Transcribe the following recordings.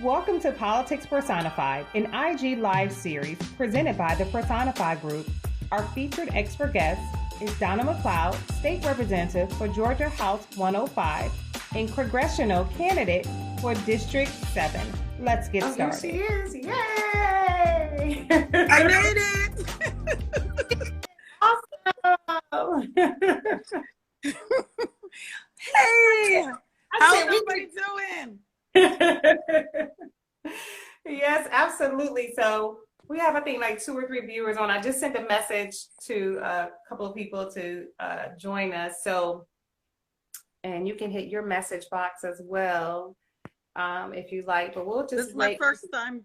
Welcome to Politics Personified, an IG Live series presented by the Personified Group. Our featured expert guest is Donna McLeod, State Representative for Georgia House 105 and Congressional Candidate for District 7. Let's get started. Here she is. Yay! I made it! Awesome! Hey! How's everybody doing? Yes, absolutely. So we have, I think, like 2 or 3 viewers on. I just sent a message to a couple of people to join us. So, and you can hit your message box as well if you like. But we'll just This is my first time,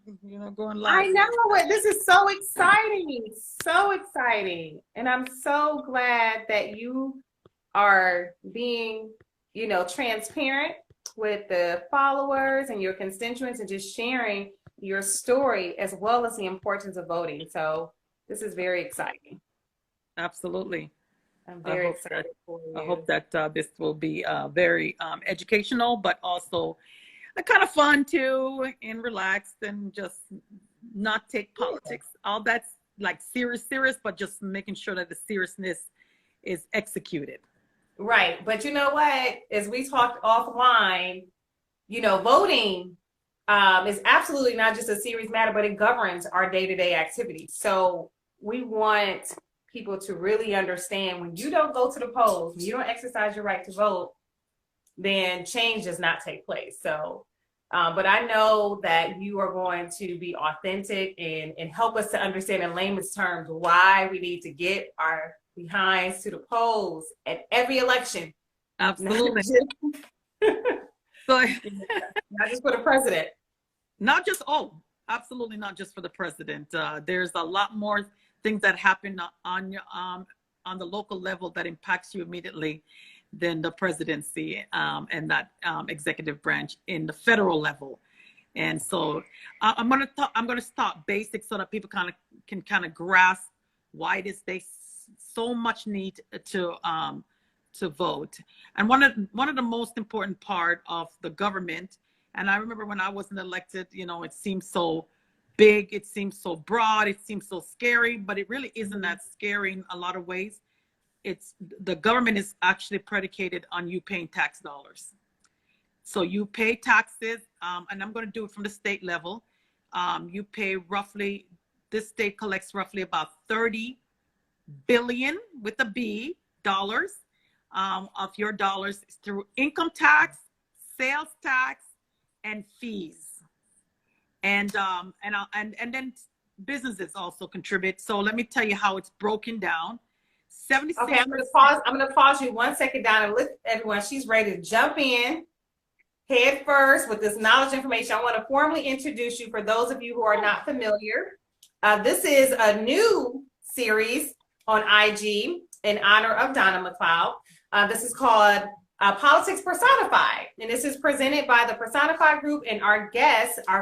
going live. I know it. This is so exciting, so exciting, and I'm so glad that you are being, transparent with the followers and your constituents and just sharing your story as well as the importance of voting. So this is very exciting. Absolutely. I'm very excited for you. I hope that this will be very educational, but also kind of fun too, and relaxed, and just not take politics. All that's like serious, but just making sure that the seriousness is executed. Right. But you know what? As we talked offline, voting is absolutely not just a serious matter, but it governs our day-to-day activities. So we want people to really understand when you don't go to the polls, when you don't exercise your right to vote, then change does not take place. So, but I know that you are going to be authentic and help us to understand in layman's terms why we need to get our behinds to the polls at every election. Absolutely. So, not just for the president. Absolutely not just for the president. There's a lot more things that happen on the local level that impacts you immediately than the presidency and that executive branch in the federal level. And so I'm going to start basic so that people can grasp why it is they so much need to vote. And one of the most important part of the government, and I remember when I wasn't elected, it seemed so big, it seems so broad, it seems so scary, but it really isn't that scary in a lot of ways. The government is actually predicated on you paying tax dollars. So you pay taxes, and I'm going to do it from the state level. You pay roughly, this state collects roughly about 30 billion with a B dollars of your dollars through income tax, sales tax, and fees, and then businesses also contribute. So let me tell you how it's broken down. 76%. Okay, I'm gonna pause you 1 second, Donna. Look, everyone, she's ready to jump in head first with this knowledge information. I want to formally introduce you for those of you who are not familiar. This is a new series on IG in honor of Donna McLeod. This is called Politics Personified, and this is presented by the Personified Group, and our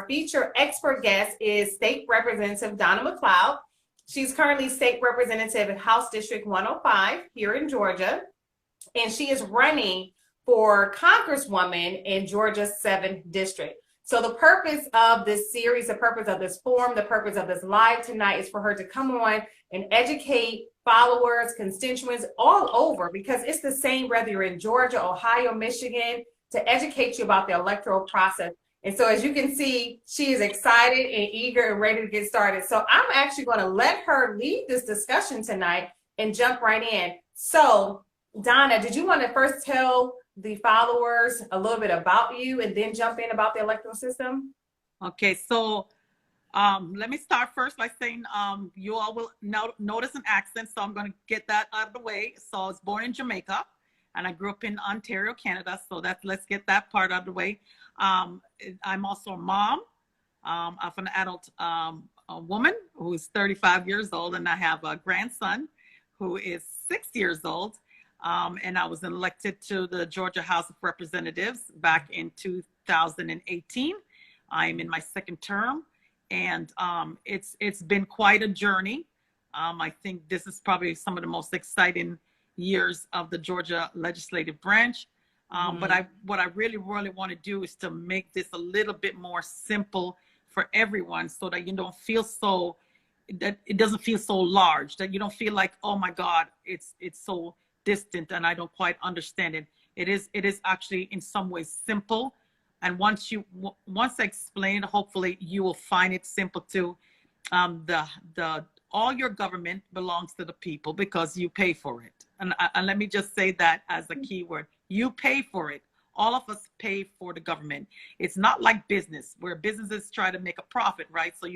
feature expert guest is State Representative Donna McLeod. She's currently State Representative in House District 105 here in Georgia, and she is running for Congresswoman in Georgia's 7th District. So the purpose of this series, the purpose of this forum, the purpose of this live tonight is for her to come on and educate followers, constituents all over, because it's the same whether you're in Georgia, Ohio, Michigan, to educate you about the electoral process. And so as you can see, she is excited and eager and ready to get started. So I'm actually going to let her lead this discussion tonight and jump right in. So Donna, did you want to first tell the followers a little bit about you and then jump in about the electoral system? Okay, so let me start first by saying you all will notice an accent, so I'm going to get that out of the way. So I was born in Jamaica, and I grew up in Ontario, Canada. So let's get that part out of the way. I'm also a mom of an adult woman who is 35 years old, and I have a grandson who is 6 years old. And I was elected to the Georgia House of Representatives back in 2018. I'm in my 2nd term, and it's been quite a journey. I think this is probably some of the most exciting years of the Georgia legislative branch. But what I really, really want to do is to make this a little bit more simple for everyone, so that you don't feel so, that it doesn't feel so large, that you don't feel like, oh my God, it's so distant and I don't quite understand it. It is actually in some ways simple. And once I explain it, hopefully you will find it simple too. All your government belongs to the people because you pay for it. And let me just say that as a key word. You pay for it. All of us pay for the government. It's not like business, where businesses try to make a profit, right? So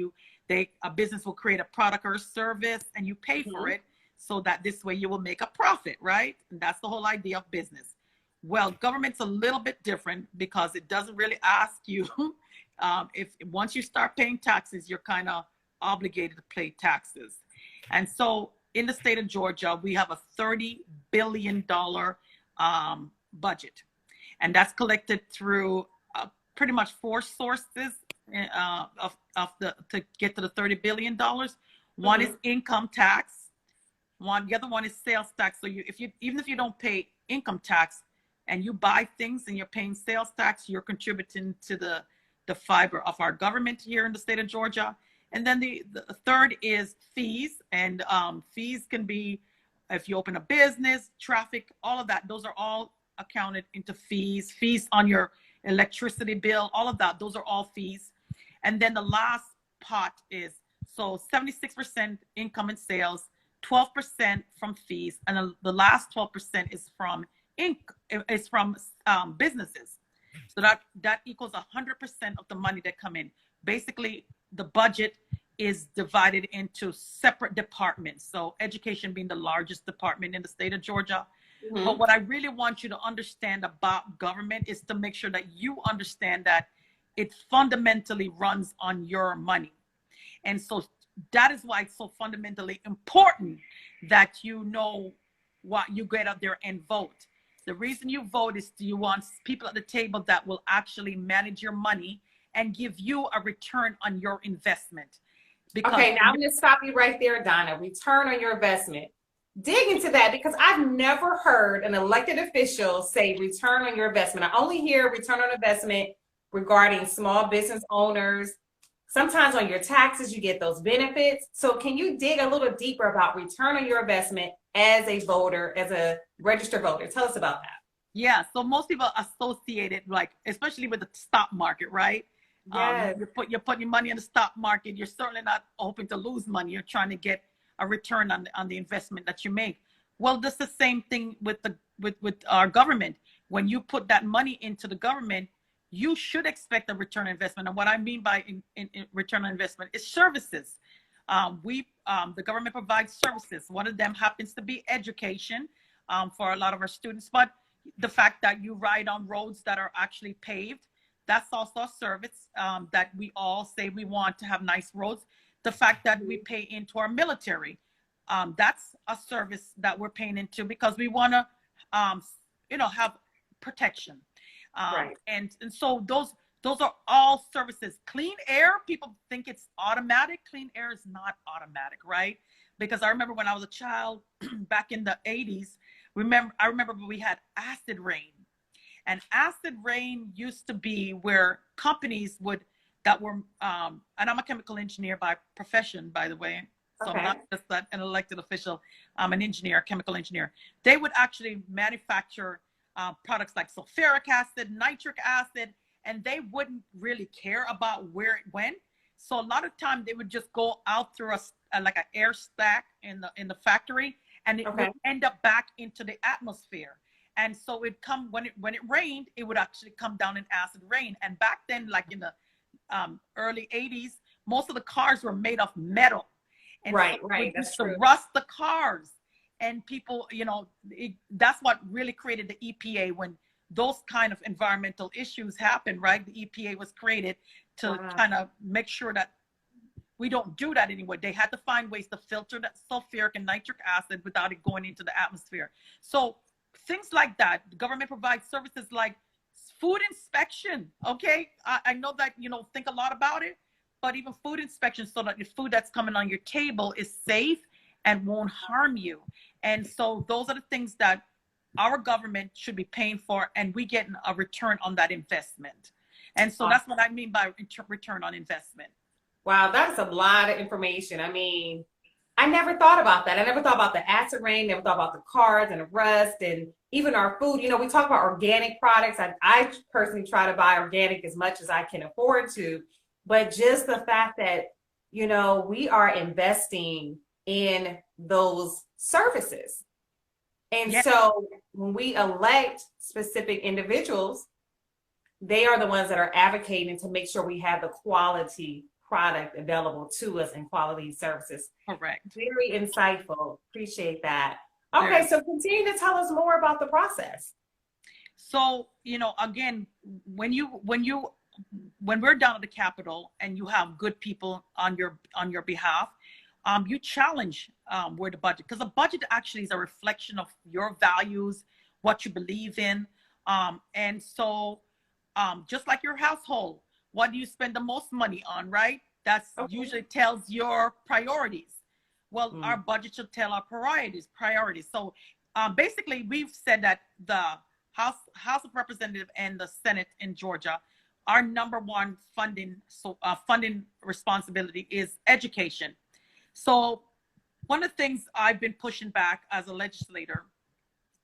a business will create a product or a service and you pay for it, so that this way you will make a profit, right? And that's the whole idea of business. Well, government's a little bit different because it doesn't really ask you if once you start paying taxes, you're kind of obligated to pay taxes. And so in the state of Georgia, we have a $30 billion budget. And that's collected through pretty much 4 sources to get to the $30 billion. One is income tax. The other one is sales tax. So even if you don't pay income tax and you buy things and you're paying sales tax, you're contributing to the fiber of our government here in the state of Georgia. And then the third is fees. And fees can be if you open a business, traffic, all of that. Those are all accounted into fees. Fees on your electricity bill, all of that. Those are all fees. And then the last pot is, so 76% income and sales, 12% from fees, and the last 12% is from businesses. So that equals 100% of the money that come in. Basically, the budget is divided into separate departments. So education being the largest department in the state of Georgia. But what I really want you to understand about government is to make sure that you understand that it fundamentally runs on your money. And so that is why it's so fundamentally important that you know what you get up there and vote. The reason you vote is you want people at the table that will actually manage your money and give you a return on your investment. Okay, now I'm going to stop you right there, Donna. Return on your investment. Dig into that, because I've never heard an elected official say return on your investment. I only hear return on investment regarding small business owners. Sometimes on your taxes, you get those benefits. So can you dig a little deeper about return on your investment as a voter, as a registered voter? Tell us about that. Yeah, so most people associate it, like, especially with the stock market, right? Yes. You're putting your money in the stock market. You're certainly not hoping to lose money. You're trying to get a return on the investment that you make. Well, that's the same thing with our government. When you put that money into the government, you should expect a return on investment. And what I mean by in return on investment is services. The government provides services. One of them happens to be education for a lot of our students. But the fact that you ride on roads that are actually paved, that's also a service that we all say we want to have nice roads. The fact that we pay into our military, that's a service that we're paying into because we want to, have protection. Right. And so those are all services. Clean air, people think it's automatic. Clean air is not automatic, right? Because I remember when I was a child back in the 80s, I remember we had acid rain. And acid rain used to be where companies and I'm a chemical engineer by profession, by the way. So I'm not just an elected official. I'm an engineer, a chemical engineer. They would actually manufacture products like sulfuric acid, nitric acid, and they wouldn't really care about where it went. So a lot of time they would just go out through like an air stack in the factory, and it would end up back into the atmosphere. And so when it rained, it would actually come down in acid rain. And back then, like in the early 80s, most of the cars were made of metal. And right. That's true. To rust the cars. And people, that's what really created the EPA. When those kind of environmental issues happen, right? The EPA was created to kind of make sure that we don't do that anymore. They had to find ways to filter that sulfuric and nitric acid without it going into the atmosphere. So things like that. The government provides services like food inspection. Okay, I know that think a lot about it, but even food inspection, so that the food that's coming on your table is safe and won't harm you. And so those are the things that our government should be paying for, and we get a return on that investment. And so Awesome. that's what I mean by return on investment. Wow, that's a lot of information. I mean, I never thought about that. I never thought about the acid rain, never thought about the cars and the rust and even our food. You know, we talk about organic products. I personally try to buy organic as much as I can afford to, but just the fact that, you know, we are investing in those services. And Yes. so when we elect specific individuals, they are the ones that are advocating to make sure we have the quality product available to us and quality services. Correct. Very insightful. Appreciate that. Okay, so continue to tell us more about the process. So, you know, again, when we're down at the Capitol and you have good people on your behalf, you challenge where the budget, because the budget actually is a reflection of your values, what you believe in. And so just like your household, what do you spend the most money on, right? That's usually tells your priorities. Well, our budget should tell our priorities. So basically, we've said that the House of Representatives and the Senate in Georgia, our number one funding responsibility is education. So one of the things I've been pushing back as a legislator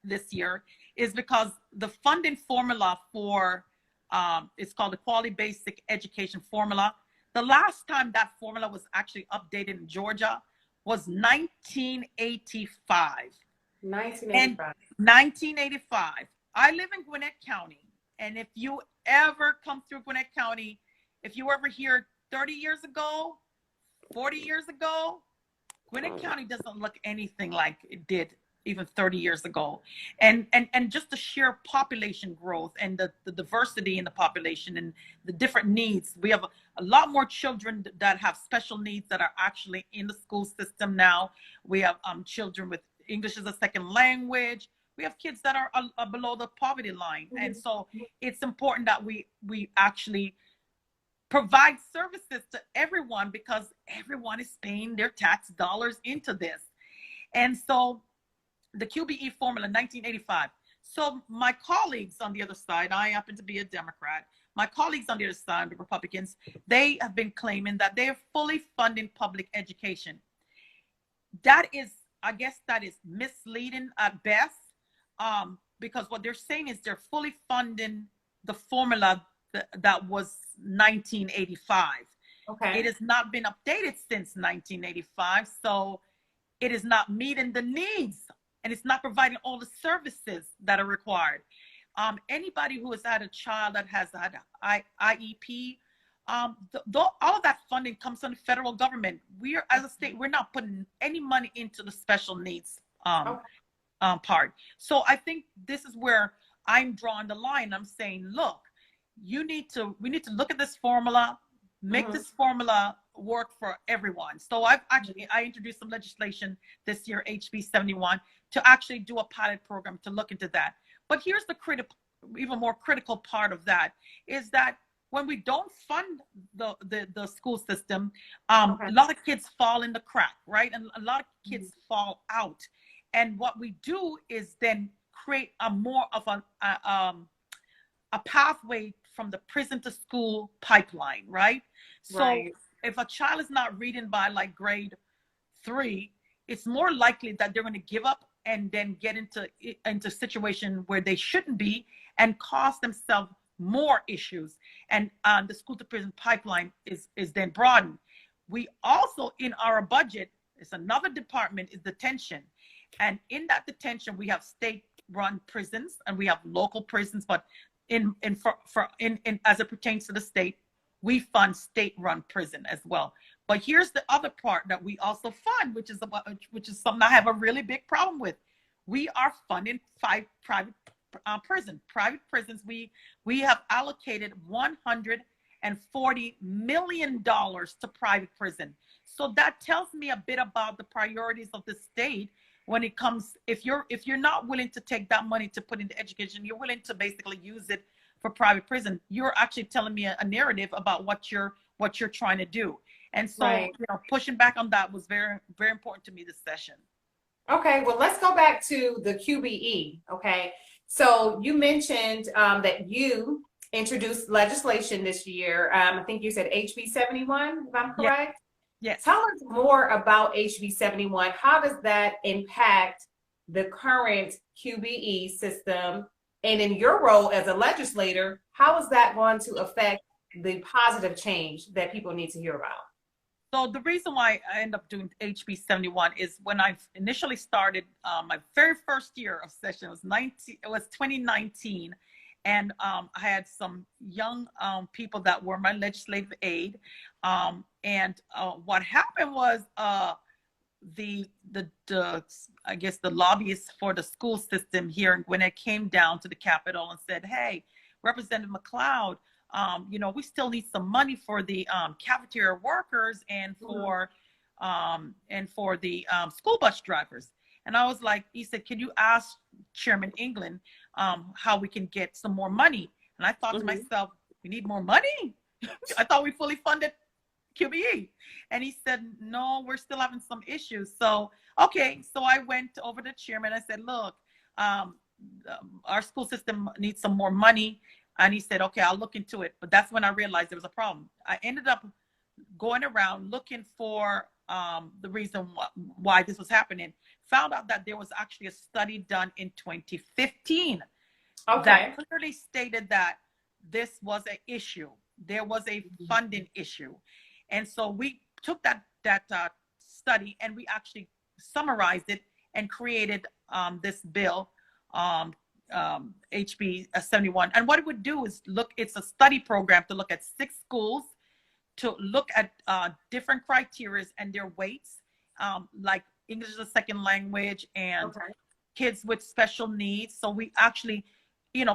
this year is because the funding formula for it's called the Quality Basic Education Formula. The last time that formula was actually updated in Georgia was 1985. 1985. 1985. I live in Gwinnett County, and if you ever come through Gwinnett County, if you were ever here 30 years ago, 40 years ago, Gwinnett County doesn't look anything like it did even 30 years ago. And just the sheer population growth and the diversity in the population and the different needs. We have a lot more children that have special needs that are actually in the school system now. We have children with English as a second language. We have kids that are below the poverty line. And so it's important that we actually provide services to everyone, because everyone is paying their tax dollars into this. And so the QBE formula, 1985. So my colleagues on the other side, I happen to be a Democrat, my colleagues on the other side, the Republicans, they have been claiming that they are fully funding public education. That is, I guess that is misleading at best, because what they're saying is they're fully funding the formula that was 1985. Okay. It has not been updated since 1985, so it is not meeting the needs, and it's not providing all the services that are required. Anybody who has had a child that has had IEP, all of that funding comes from the federal government. We are, as a state, we're not putting any money into the special needs part. So I think this is where I'm drawing the line. I'm saying, look, we need to look at this formula, make this formula work for everyone. So I introduced some legislation this year, HB 71, to actually do a pilot program to look into that. But here's the even more critical part of that is that when we don't fund the school system, a lot of kids fall in the crack, right? And a lot of kids fall out. And what we do is then create a more of a pathway from the prison to school pipeline, right? So if a child is not reading by like grade 3, it's more likely that they're going to give up and then get into a situation where they shouldn't be and cause themselves more issues. And the school to prison pipeline is then broadened. We also, in our budget, it's another department, is detention. And in that detention, we have state-run prisons and we have local prisons, but in as it pertains to the state, we fund state-run prison as well. But here's the other part that we also fund, which is something I have a really big problem with. We are funding 5 private prisons. We have allocated $140 million to private prison. So that tells me a bit about the priorities of the state when it comes. If you're not willing to take that money to put into education, you're willing to basically use it for private prison, you're actually telling me a narrative about what you're trying to do. And so pushing back on that was very, very important to me this session. Okay, well, let's go back to the QBE. Okay, so you mentioned that you introduced legislation this year. I think you said HB 71, if I'm Yes, correct. yes. Tell us more about HB 71. How does that impact the current QBE system? And in your role as a legislator, how is that going to affect the positive change that people need to hear about? So the reason why I end up doing HB 71 is when I initially started my very first year of session it was 2019, and I had some young people that were my legislative aid, and what happened was the I guess the lobbyists for the school system here when it came down to the Capitol and said, "Hey, Representative McLeod, we still need some money for the cafeteria workers and for the school bus drivers." And I was like, he said, "Can you ask Chairman England how we can get some more money?" And I thought to myself, "We need more money? I thought we fully funded QBE." And he said, "No, we're still having some issues." So, okay. So I went over to Chairman. I said, "Look, our school system needs some more money." And he said, "Okay, I'll look into it." But that's when I realized there was a problem. I ended up going around looking for the reason why this was happening. Found out that there was actually a study done in 2015 that clearly stated that this was an issue. There was a funding issue. And so we took that study and we actually summarized it and created this bill, HB 71. And what it would do is it's a study program to look at 6 schools, to look at different criteria and their weights, like English as a second language and kids with special needs. So we actually,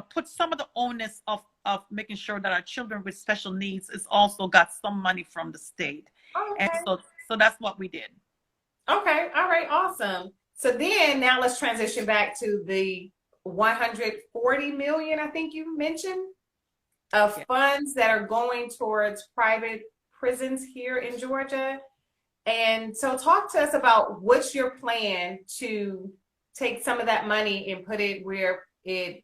put some of the onus of making sure that our children with special needs is also got some money from the state. And so that's what we did. Okay. All right. Awesome. So then now let's transition back to the 140 million, I think you mentioned, of funds that are going towards private prisons here in Georgia. And so talk to us about what's your plan to take some of that money and put it where it,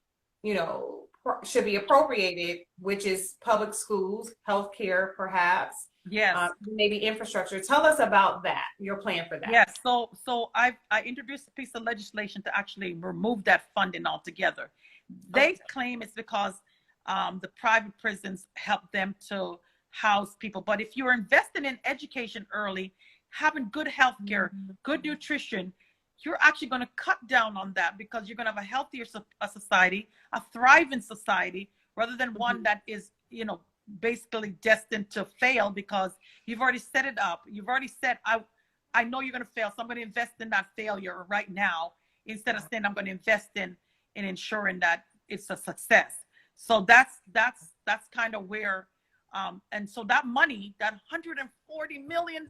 should be appropriated, which is public schools, healthcare, perhaps. Yes. Maybe infrastructure. Tell us about that, your plan for that. Yes. So I introduced a piece of legislation to actually remove that funding altogether. They claim it's because the private prisons help them to house people. But if you're investing in education early, having good health care, good nutrition, you're actually going to cut down on that because you're going to have a healthier society, a thriving society, rather than one that is, basically destined to fail because you've already set it up. You've already said, I know you're going to fail, so I'm going to invest in that failure right now instead of saying I'm going to invest in ensuring that it's a success. So that's kind of where, and so that money, that $140 million,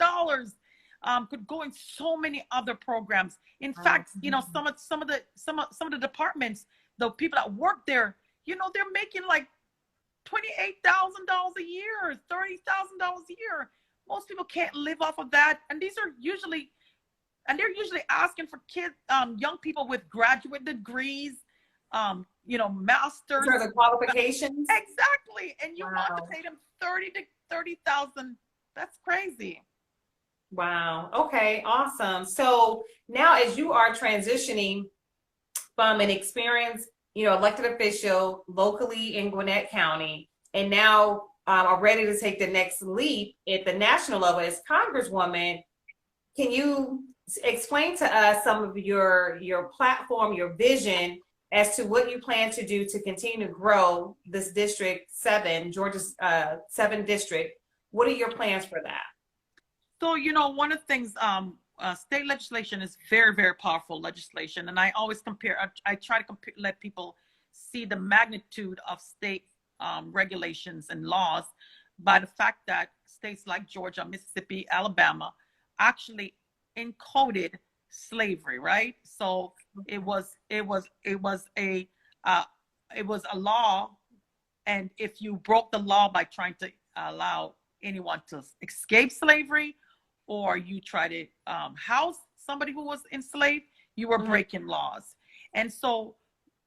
could go in so many other programs. In fact, some of the departments, the people that work there, they're making like $28,000 a year, $30,000 a year. Most people can't live off of that, and they're usually asking for kids, young people with graduate degrees, masters. Those are the qualifications. Exactly, and you want to pay them $30,000. That's crazy. Wow. Okay. Awesome. So now, as you are transitioning from an experienced, elected official locally in Gwinnett County, and now are ready to take the next leap at the national level as Congresswoman, can you explain to us some of your platform, your vision as to what you plan to do to continue to grow this District 7, Georgia's 7th district? What are your plans for that? So, one of the things, state legislation is very, very powerful legislation. And I always I try to let people see the magnitude of state regulations and laws by the fact that states like Georgia, Mississippi, Alabama actually encoded slavery, right? So it was a law. And if you broke the law by trying to allow anyone to escape slavery, or you try to house somebody who was enslaved, you were breaking laws. And so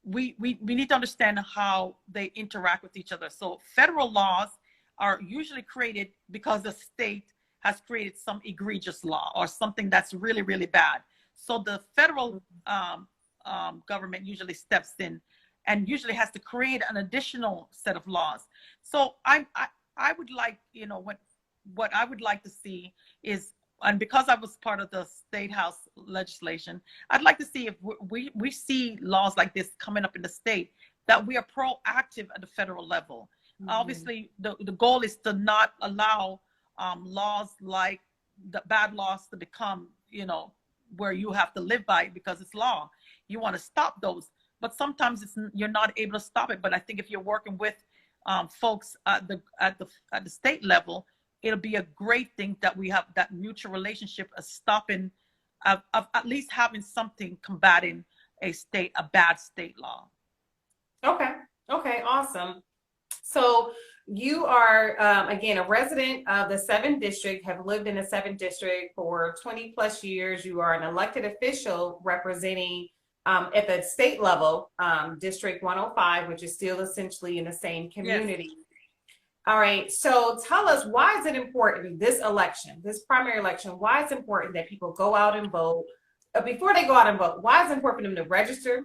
we need to understand how they interact with each other. So federal laws are usually created because the state has created some egregious law or something that's really, really bad. So the federal government usually steps in and usually has to create an additional set of laws. So I would like, you know, what I would like to see is, and because I was part of the state house legislation, I'd like to see if we see laws like this coming up in the state, that we are proactive at the federal level. Obviously, the goal is to not allow laws like the bad laws to become, you know, where you have to live by it because it's law. You want to stop those, but sometimes you're not able to stop it. But I think if you're working with folks at the state level, it'll be a great thing that we have that mutual relationship of stopping, of at least having something combating a bad state law. Okay. Okay. Awesome. So you are, again, a resident of the 7th District, have lived in the 7th District for 20 plus years. You are an elected official representing at the state level, District 105, which is still essentially in the same community. Yes. All right. So tell us, why is it important, this election, this primary election, why it's important that people go out and vote? Before they go out and vote, why is it important for them to register?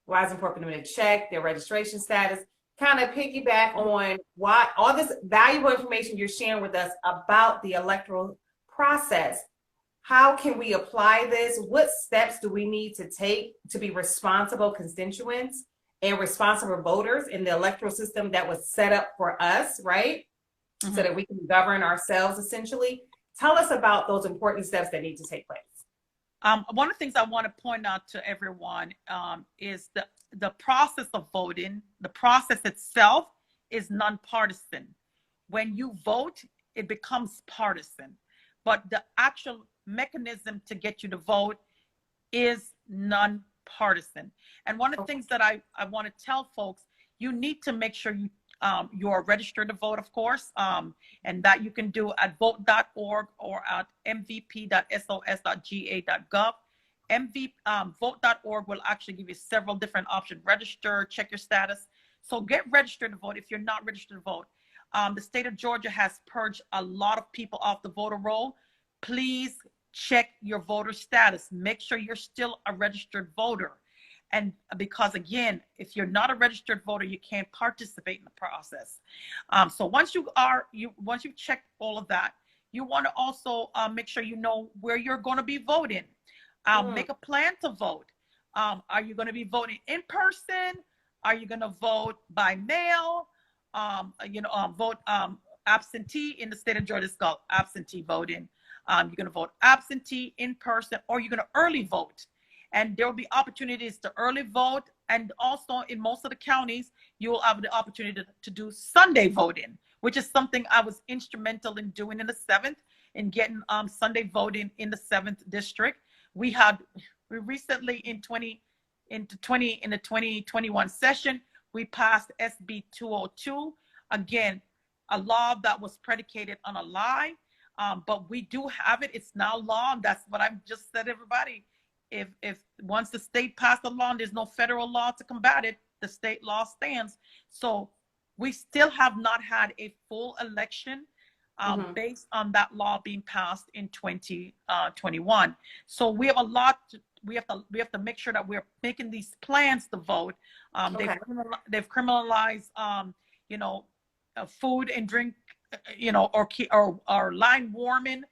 Why is it important for them to check their registration status? Kind of piggyback on why all this valuable information you're sharing with us about the electoral process. How can we apply this? What steps do we need to take to be responsible constituents and responsible voters in the electoral system that was set up for us, right? So that we can govern ourselves, essentially. Tell us about those important steps that need to take place. One of the things I want to point out to everyone is the process of voting. The process itself is nonpartisan. When you vote, it becomes partisan. But the actual mechanism to get you to vote is nonpartisan. And one of the things that I want to tell folks, you need to make sure you are registered to vote, of course, and that you can do at vote.org or at mvp.sos.ga.gov. Vote.org will actually give you several different options. Register, check your status. So get registered to vote if you're not registered to vote. The state of Georgia has purged a lot of people off the voter roll. Please check your voter status. Make sure you're still a registered voter. And because again, if you're not a registered voter, you can't participate in the process. So once you've checked all of that, you want to also make sure you know where you're going to be voting. Make a plan to vote. Are you going to be voting in person? Are you going to vote by mail? Vote absentee. In the state of Georgia, it's called absentee voting. You're going to vote absentee, in person, or you're going to early vote. And there will be opportunities to early vote. And also in most of the counties, you will have the opportunity to do Sunday voting, which is something I was instrumental in doing in the 7th, in getting Sunday voting in the 7th District. We recently in the 2021 session, we passed SB 202. Again, a law that was predicated on a lie, but we do have it. It's now law. That's what I've just said, everybody. If once the state passed a law and there's no federal law to combat it, the state law stands. So we still have not had a full election based on that law being passed in 2021. So we have a lot we have to make sure that we're making these plans to vote. They've criminalized food and drink, or line warming.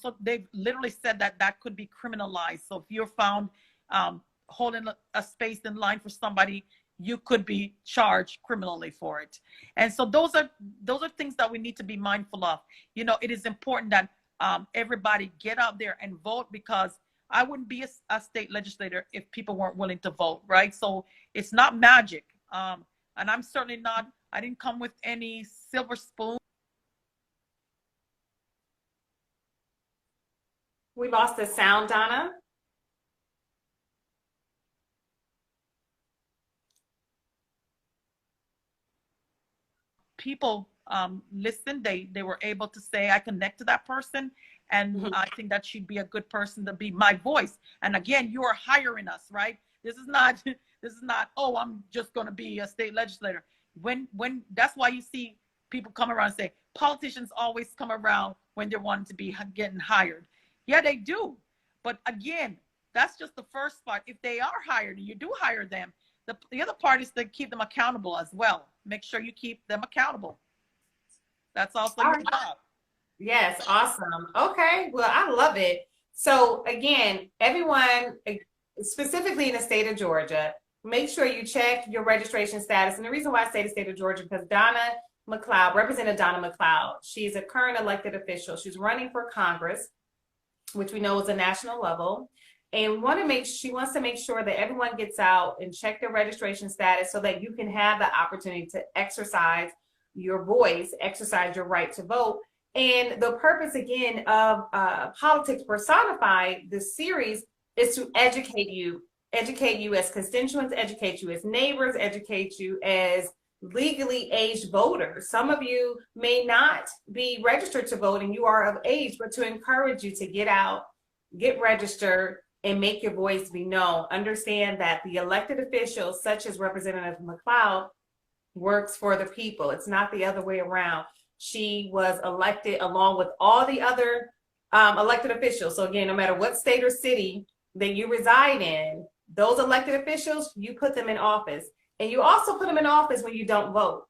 So they've literally said that could be criminalized. So if you're found holding a space in line for somebody, you could be charged criminally for it. And so those are things that we need to be mindful of. It is important that everybody get out there and vote, because I wouldn't be a state legislator if people weren't willing to vote, right? So it's not magic. And I'm certainly not, I didn't come with any silver spoon. We lost the sound, Donna. People listened. They were able to say, I connect to that person, and I think that she'd be a good person to be my voice. And again, you are hiring us, right? This is not oh, I'm just going to be a state legislator. When that's why you see people come around and say politicians always come around when they're wanting to be getting hired. Yeah, they do. But again, that's just the first part. If they are hired, you do hire them. The other part is to keep them accountable as well. Make sure you keep them accountable. That's also your job. Yes, awesome. Okay, well, I love it. So again, everyone, specifically in the state of Georgia, make sure you check your registration status. And the reason why I say the state of Georgia, because Donna McLeod, Representative Donna McLeod, she's a current elected official. She's running for Congress, which we know is a national level. And she wants to make sure that everyone gets out and check their registration status so that you can have the opportunity to exercise your voice, exercise your right to vote. And the purpose, again, of Politics Personified, this series, is to educate you as constituents, educate you as neighbors, educate you as legally aged voters. Some of you may not be registered to vote and you are of age, but to encourage you to get out, get registered, and make your voice be known. Understand that the elected officials, such as Representative McLeod, works for the people. It's not the other way around. She was elected along with all the other elected officials. So again, no matter what state or city that you reside in, those elected officials, you put them in office. And you also put them in office when you don't vote.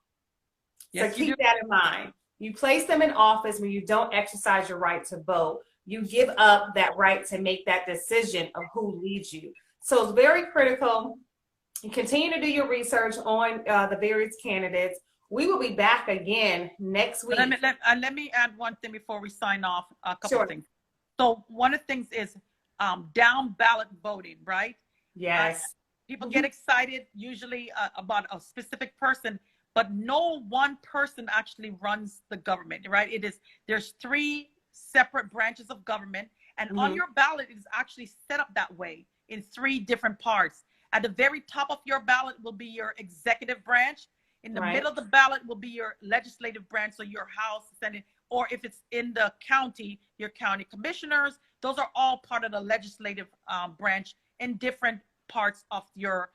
Yes, so keep that in mind. You place them in office when you don't exercise your right to vote. You give up that right to make that decision of who leads you. So it's very critical. You continue to do your research on the various candidates. We will be back again next week. Let me add one thing before we sign off, a couple of things. So one of the things is down ballot voting, right? Yes. People get excited usually about a specific person, but no one person actually runs the government, right? There's 3 separate branches of government, and on your ballot it is actually set up that way in 3 different parts. At the very top of your ballot will be your executive branch. In the middle of the ballot will be your legislative branch, so your House, Senate, or if it's in the county, your county commissioners. Those are all part of the legislative branch in different parts of your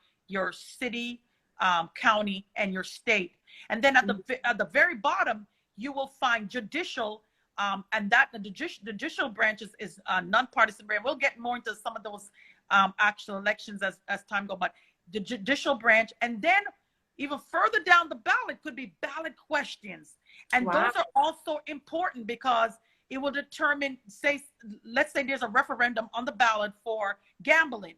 city, county, and your state. And then at the very bottom, you will find judicial, and that the judicial branch is nonpartisan. We'll get more into some of those actual elections as time goes, but the judicial branch, and then even further down the ballot could be ballot questions. And those are also important because it will determine, let's say there's a referendum on the ballot for gambling.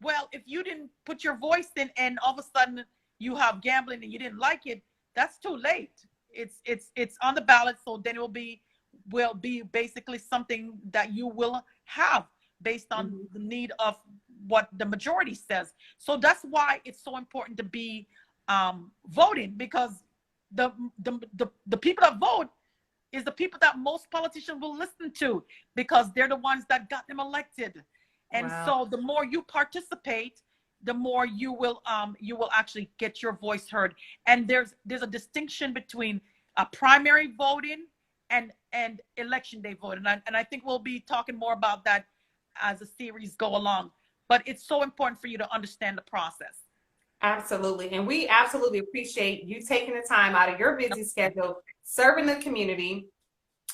Well, if you didn't put your voice in and all of a sudden you have gambling and you didn't like it, that's too late. It's on the ballot, so then it will be basically something that you will have based on the need of what the majority says. So that's why it's so important to be voting, because the people that vote is the people that most politicians will listen to, because they're the ones that got them elected. And so the more you participate, the more you will actually get your voice heard. And there's a distinction between primary voting and election day voting. And I think we'll be talking more about that as the series go along. But it's so important for you to understand the process. Absolutely. And we absolutely appreciate you taking the time out of your busy schedule, serving the community.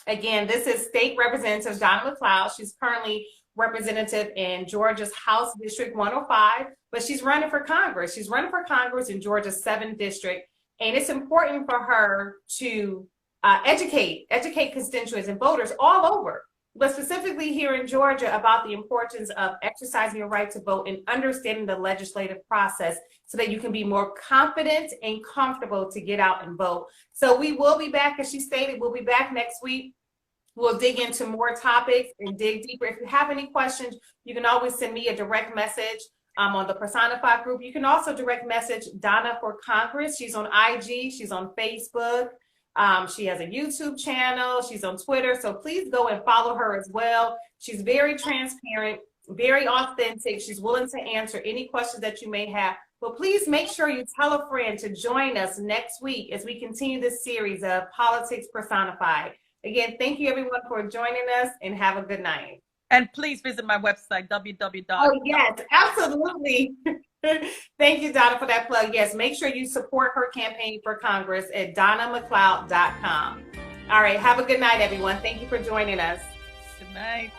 Again, this is State Representative Donna McLeod. She's currently representative in Georgia's House District 105, but she's running for Congress. She's running for Congress in Georgia's 7th District. And it's important for her to educate constituents and voters all over, but specifically here in Georgia, about the importance of exercising your right to vote and understanding the legislative process so that you can be more confident and comfortable to get out and vote. So we will be back, as she stated, we'll be back next week. We'll dig into more topics and dig deeper. If you have any questions, you can always send me a direct message on the Personified group. You can also direct message Donna for Congress. She's on IG, she's on Facebook. She has a YouTube channel. She's on Twitter. So please go and follow her as well. She's very transparent, very authentic. She's willing to answer any questions that you may have Well, please make sure you tell a friend to join us next week as we continue this series of Politics Personified. Again, thank you everyone for joining us, and have a good night. And please visit my website, www. Oh, yes, absolutely. Thank you, Donna, for that plug. Yes, make sure you support her campaign for Congress at donnamccloud.com. All right, have a good night, everyone. Thank you for joining us. Good night.